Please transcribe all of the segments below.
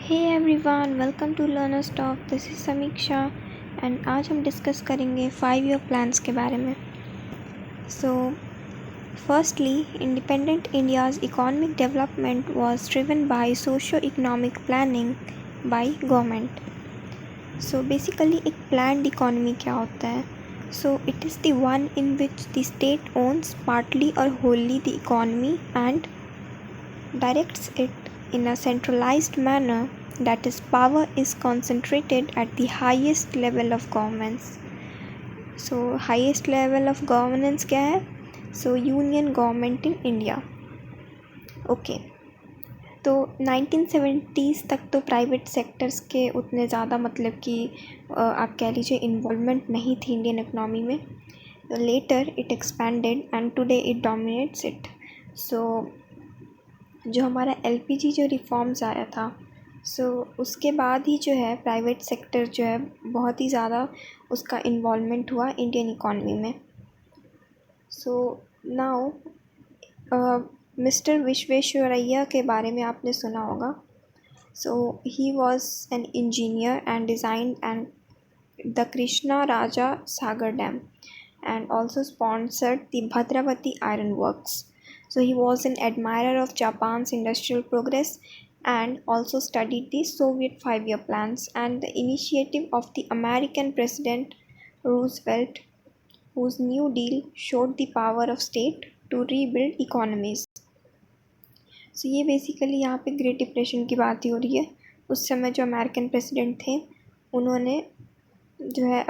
Hey everyone, welcome to Learners Talk. This is Samiksha and आज हम discuss करेंगे 5 year plans के बारे में। So firstly, independent India's economic development was driven by socio economic planning by government. So basically एक planned economy क्या होता है? So it is the one in which the state owns partly और wholly the economy and directs it in a centralized manner, that is, power is concentrated at the highest level of governance. So highest level of governance क्या है? So union government in India. Okay. तो 1970s तक तो private sectors के उतने ज़्यादा मतलब कि आप कह लीजिए इन्वॉल्वमेंट नहीं थी इंडियन इकोनॉमी में। Later it expanded and today it dominates it. So जो हमारा एलपीजी जो रिफॉर्म्स आया था, उसके बाद ही जो है प्राइवेट सेक्टर जो है बहुत ही ज़्यादा उसका इन्वॉल्वमेंट हुआ इंडियन इकॉनमी में। सो नाउ मिस्टर विश्वेश्वरैया के बारे में आपने सुना होगा। So he was an engineer and design and the Krishna Raja Sagar dam and also sponsored the Bhadravati Iron Works. So he was an admirer of Japan's industrial progress and also studied the Soviet 5-year plans and the initiative of the American President Roosevelt, whose New Deal showed the power of state to rebuild economies. So ये basically यहाँ पे great depression की बात ही हो रही है। उस समय जो अमेरिकन प्रेसिडेंट थे उन्होंने जो है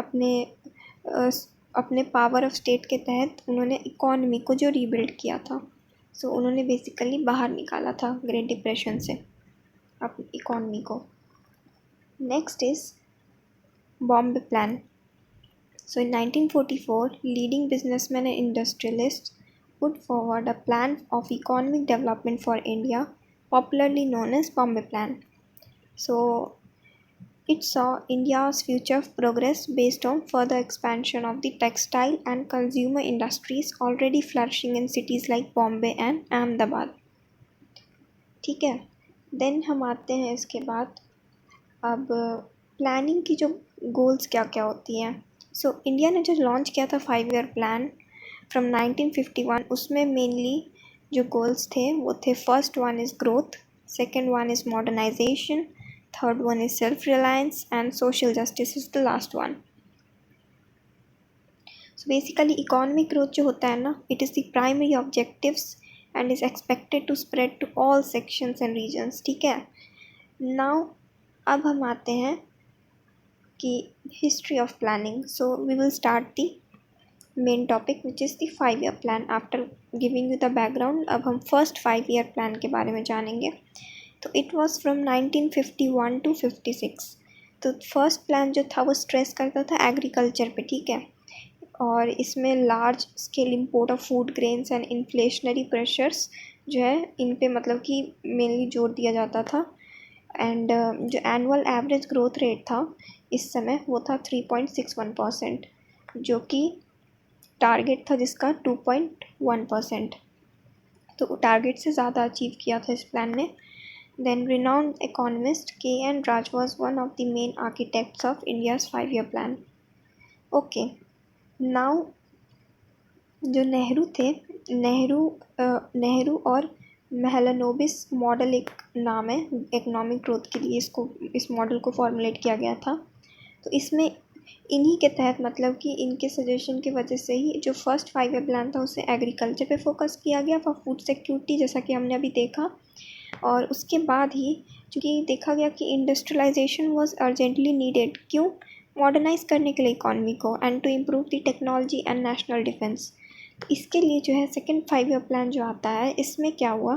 अपने पावर ऑफ स्टेट के तहत उन्होंने इकॉनमी को जो रीबिल्ड किया था, सो उन्होंने बेसिकली बाहर निकाला था ग्रेट डिप्रेशन से अपनी इकॉनमी को। Next is Bombay plan. So in 1944 leading businessman and industrialist put forward a plan of economic development for India, popularly known as Bombay plan. So it saw India's future progress based on further expansion of the textile and consumer industries already flourishing in cities like Bombay and Ahmedabad. ठीक है, then हम आते हैं इसके बाद अब planning की जो गोल्स क्या क्या होती हैं। सो इंडिया ने जो लॉन्च किया था 5 ईयर प्लान फ्रॉम 1951, उसमें मेनली जो गोल्स थे वो थे, first one is growth, second one is modernisation, third one is self-reliance, and social justice is the last one. So basically economic growth जो होता है ना, it is the primary objectives and is expected to spread to all sections and regions. ठीक है, now अब हम आते हैं कि history of planning. So we will start the main topic which is the 5 year plan. After giving you the background, अब हम first 5 year plan के बारे में जानेंगे। तो इट वॉज़ फ्रॉम 1951 टू 56। तो फर्स्ट प्लान जो था वो स्ट्रेस करता था एग्रीकल्चर पे, ठीक है, और इसमें large scale import of food grains and inflationary pressures जो है इन पे मतलब कि मेनली जोर दिया जाता था। एंड जो एनुअल एवरेज ग्रोथ रेट था इस समय वो था 3.61%, जो कि टारगेट था जिसका 2.1%। तो टारगेट से ज़्यादा अचीव किया था इस प्लान ने। Then renowned economist K.N. Raj was one of the main architects of India's 5-year plan. Okay, now जो नेहरू थे, नेहरू और महलनोबिस मॉडल एक नाम है इकोनॉमिक ग्रोथ के लिए, इस मॉडल को फॉर्मुलेट किया गया था। तो इसमें इन्हीं के तहत मतलब कि इनके सजेशन की वजह से ही जो फर्स्ट 5 ईयर प्लान था उसे एग्रीकल्चर पे फोकस किया गया फॉर फूड सिक्योरिटी, जैसा कि हमने अभी देखा। और उसके बाद ही चूँकि देखा गया कि इंडस्ट्रियलाइजेशन वाज अर्जेंटली नीडेड, क्यों? मॉडर्नाइज करने के लिए इकॉनमी को and to improve the technology and national defence. तो इसके लिए जो है सेकेंड 5 ईयर प्लान जो आता है, इसमें क्या हुआ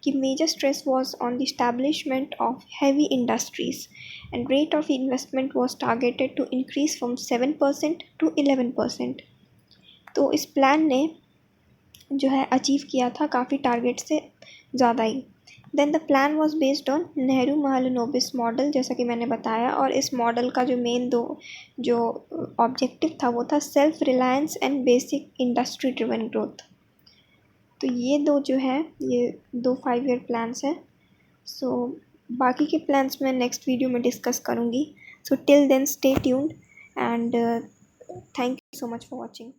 कि major stress was on the establishment of heavy industries and rate of investment was targeted to increase from 7% to 11%। तो इस प्लान ने जो है अचीव किया था काफ़ी टारगेट से ज़्यादा ही। Then the plan was based on Nehru Mahalanobis model, जैसा कि मैंने बताया, और इस मॉडल का जो मेन जो ऑब्जेक्टिव था वो था self reliance and basic industry driven growth. तो ये दो जो है ये 2 5 ईयर प्लान्स हैं। सो बाकी के प्लान्स मैं नेक्स्ट वीडियो में डिस्कस करूँगी. So till then stay tuned and thank you so much for watching.